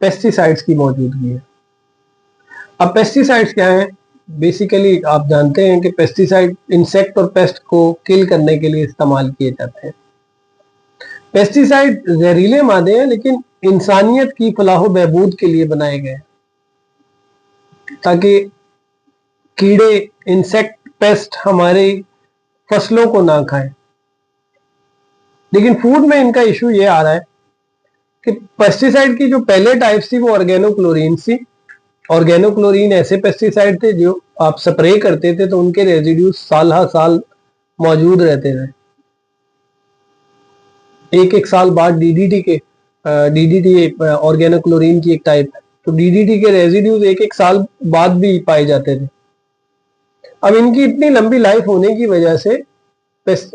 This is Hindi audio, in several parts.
पेस्टिसाइड्स की मौजूदगी है। अब पेस्टिसाइड्स क्या है? बेसिकली आप जानते हैं कि पेस्टिसाइड इंसेक्ट और पेस्ट को किल करने के लिए इस्तेमाल किए जाते हैं। पेस्टिसाइड जहरीले मादे हैं, लेकिन इंसानियत की फलाह बहबूद के लिए बनाए गए हैं, ताकि कीड़े, इंसेक्ट, पेस्ट हमारी फसलों को ना खाएं। लेकिन फूड में इनका इशू ये आ रहा है कि पेस्टिसाइड की जो पहले टाइप्स थी वो ऑर्गेनोक्लोरीन थी। ऑर्गेनोक्लोरीन ऐसे पेस्टिसाइड थे जो आप स्प्रे करते थे तो उनके रेजिड्यूज साल हर साल मौजूद रहते थे। एक साल बाद डीडीटी ऑर्गेनोक्लोरीन की एक टाइप है, तो डीडीटी के रेजिड्यूज एक साल बाद भी पाए जाते थे। अब इनकी इतनी लंबी लाइफ होने की वजह से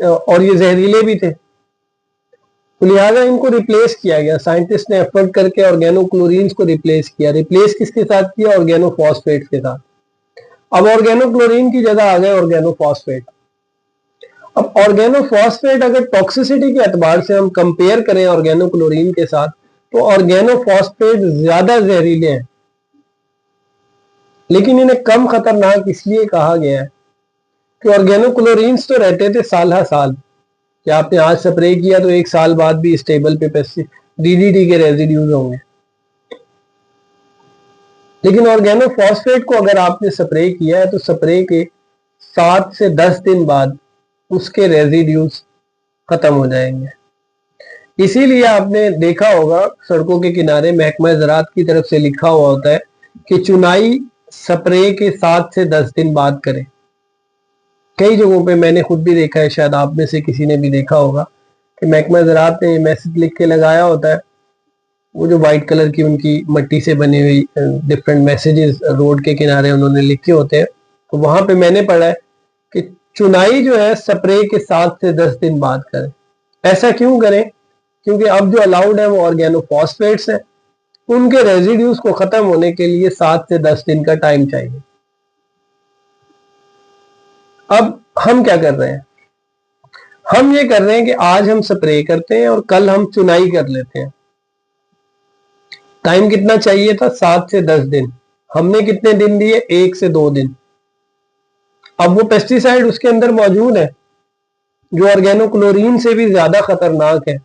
और ये जहरीले भी थे, तो लिहाजा इनको रिप्लेस किया गया। साइंटिस्ट ने एफर्ट करके ऑर्गेनोक्लोरीन्स को रिप्लेस किया। रिप्लेस किसके साथ किया? ऑर्गेनोफॉस्फेट के साथ। अब ऑर्गेनोक्लोरीन की जगह आ गए ऑर्गेनोफॉस्फेट। अब ऑर्गेनोफॉस्फेट अगर टॉक्सिसिटी के एतबार से हम कंपेयर करें ऑर्गेनोक्लोरीन के साथ, तो ऑर्गेनोफॉस्फेट ज्यादा जहरीले हैं, लेकिन इन्हें कम खतरनाक इसलिए कहा गया है कि ऑर्गेनोक्लोरीन्स तो रहते थे साल हर साल, कि आपने आज स्प्रे किया तो एक साल बाद भी स्टेबल पे डीडीटी के रेजिड्यूज होंगे। लेकिन ऑर्गेनोफॉस्फेट को अगर आपने स्प्रे किया है तो स्प्रे के 7 से 10 दिन बाद उसके रेजिड्यूज खत्म हो जाएंगे। इसीलिए आपने देखा होगा सड़कों के किनारे महकमा ज़राअत की तरफ से लिखा हुआ होता है कि चुनाई स्प्रे के 7 से 10 दिन बाद करें। कई जगहों पे मैंने खुद भी देखा है, शायद आप में से किसी ने भी देखा होगा कि महकमा ज़राअत ने मैसेज लिख के लगाया होता है। वो जो व्हाइट कलर की उनकी मट्टी से बनी हुई डिफरेंट मैसेजेस रोड के किनारे उन्होंने लिखे होते हैं, तो वहां पे मैंने पढ़ा है कि चुनाई जो है स्प्रे के 7 से 10 दिन बाद करें। ऐसा क्यों करें? क्योंकि अब जो अलाउड है वो ऑर्गेनोफॉस्फेट्स हैं, उनके रेजिड्यूज को खत्म होने के लिए 7 से 10 दिन का टाइम चाहिए। अब हम क्या कर रहे हैं? हम ये कर रहे हैं कि आज हम स्प्रे करते हैं और कल हम चुनाई कर लेते हैं। टाइम कितना चाहिए था? 7 से 10 दिन। हमने कितने दिन दिए? 1 से 2 दिन। अब वो पेस्टिसाइड उसके अंदर मौजूद है जो ऑर्गेनोक्लोरीन से भी ज्यादा खतरनाक है,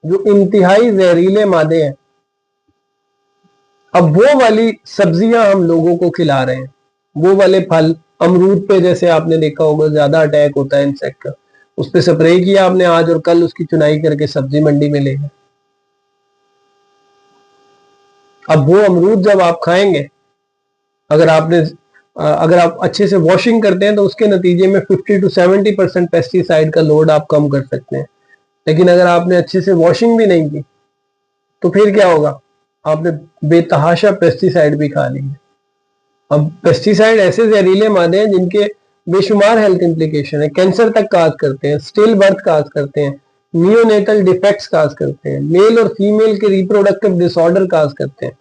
जो इंतहाई जहरीले मादे हैं। अब वो वाली सब्जियां हम लोगों को खिला रहे हैं, वो वाले फल। अमरूद पे जैसे आपने देखा होगा ज्यादा अटैक होता है इंसेक्ट का, उस पे स्प्रे किया आपने आज और कल उसकी चुनाई करके सब्जी मंडी में ले गए। अब वो अमरूद जब आप खाएंगे, अगर आप अच्छे से वॉशिंग करते हैं तो उसके नतीजे में 50 to 70% पेस्टिसाइड का लोड आप कम कर सकते हैं। लेकिन अगर आपने अच्छे से वॉशिंग भी नहीं की तो फिर क्या होगा? आपने बेतहाशा पेस्टिसाइड भी खा ली है। अब पेस्टिसाइड ऐसे जहरीले मादे हैं जिनके बेशुमार हेल्थ इंप्लीकेशन है। कैंसर तक काज करते हैं, स्टिल बर्थ काज करते हैं, नियोनेटल डिफेक्ट्स काज करते हैं, मेल और फीमेल के रिप्रोडक्टिव डिसऑर्डर काज करते हैं,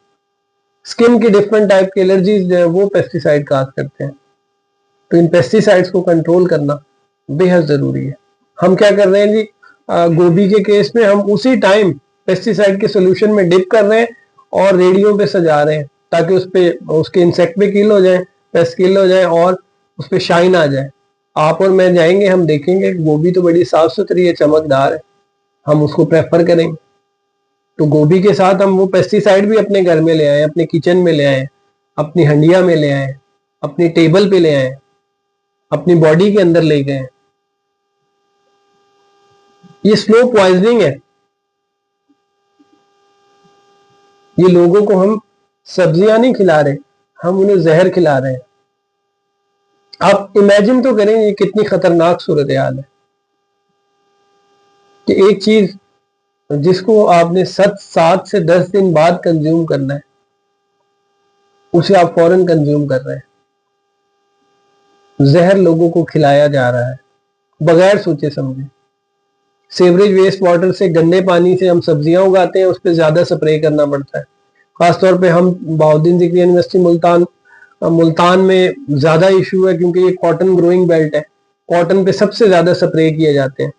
स्किन की डिफरेंट टाइप की एलर्जीज जो है वो पेस्टिसाइड काज करते हैं। तो इन पेस्टिसाइड्स को कंट्रोल करना बेहद जरूरी है। हम क्या कर रहे हैं जी? गोभी के केस में हम उसी टाइम पेस्टिसाइड के सोल्यूशन में डिप कर रहे हैं और रेडियो पे सजा रहे हैं ताकि उस पे उसके इंसेक्ट भी किल हो जाए, पेस्ट किल हो जाए और उस पे शाइन आ जाए। आप और मैं जाएंगे, हम देखेंगे गोभी तो बड़ी साफ सुथरी है, चमकदार है, हम उसको प्रेफर करेंगे। तो गोभी के साथ हम वो पेस्टिसाइड भी अपने घर में ले आए, अपने किचन में ले आए, अपनी हंडिया में ले आए, अपनी टेबल पे ले आए, अपनी बॉडी के अंदर ले गए। ये स्लो पॉइजनिंग है। ये लोगों को हम सब्जियां नहीं खिला रहे, हम उन्हें जहर खिला रहे हैं। आप इमेजिन तो करें ये कितनी खतरनाक सूरत हाल है कि एक चीज जिसको आपने 7 से 10 दिन बाद कंज्यूम करना है, उसे आप फौरन कंज्यूम कर रहे हैं। जहर लोगों को खिलाया जा रहा है बगैर सोचे समझे। सीवरेज वेस्ट वाटर से, गंदे पानी से हम सब्जियां उगाते हैं, उस पर ज्यादा स्प्रे करना पड़ता है। खासतौर पे हम बहाउद्दीन ज़िक्री यूनिवर्सिटी मुल्तान में ज्यादा इशू है क्योंकि ये कॉटन ग्रोइंग बेल्ट है। कॉटन पे सबसे ज्यादा स्प्रे किए जाते हैं।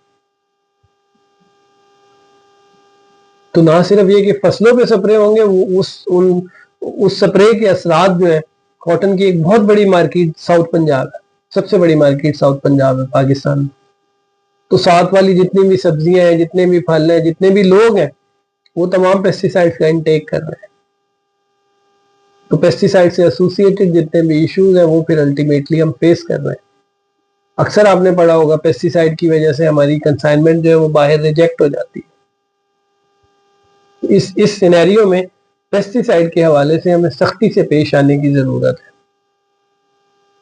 तो ना सिर्फ ये कि फसलों पे स्प्रे होंगे, उस स्प्रे के असरात जो है, कॉटन की एक बहुत बड़ी मार्केट साउथ पंजाब है, सबसे बड़ी मार्केट साउथ पंजाब है पाकिस्तान में। तो साथ वाली जितनी भी सब्जियां हैं, जितने भी फल हैं, जितने भी लोग हैं, वो तमाम पेस्टिसाइड्स का इनटेक कर रहे हैं। तो पेस्टिसाइड से एसोसिएटेड जितने भी इश्यूज हैं वो फिर अल्टीमेटली हम फेस कर रहे हैं। अक्सर आपने पढ़ा होगा पेस्टिसाइड की वजह से हमारी कंसाइनमेंट जो है वो बाहर रिजेक्ट हो जाती है। इस सिनेरियो में पेस्टिसाइड के हवाले से हमें सख्ती से पेश आने की जरूरत है।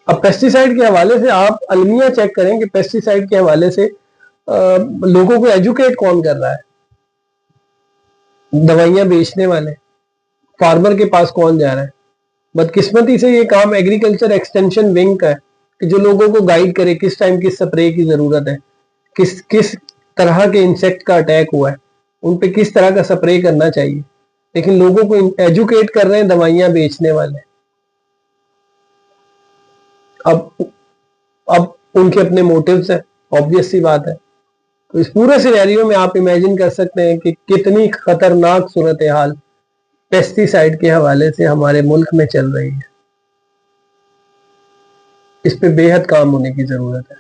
अब पेस्टिसाइड के हवाले से आप अलमिया चेक करें कि पेस्टिसाइड के हवाले से लोगों को एजुकेट कौन कर रहा है। दवाइयां बेचने वाले, फार्मर के पास कौन जा रहा है। बदकिस्मती से ये काम एग्रीकल्चर एक्सटेंशन विंग का है कि जो लोगों को गाइड करे किस टाइम किस स्प्रे की जरूरत है, किस किस तरह के इंसेक्ट का अटैक हुआ है, उन पे किस तरह का स्प्रे करना चाहिए। लेकिन लोगों को एजुकेट कर रहे हैं दवाइयां बेचने वाले। अब उनके अपने मोटिव्स हैं, ऑब्वियस सी बात है। तो इस पूरे सिनेरियो में आप इमेजिन कर सकते हैं कि कितनी खतरनाक सूरत हाल पेस्टिसाइड के हवाले से हमारे मुल्क में चल रही है। इस पे बेहद काम होने की जरूरत है।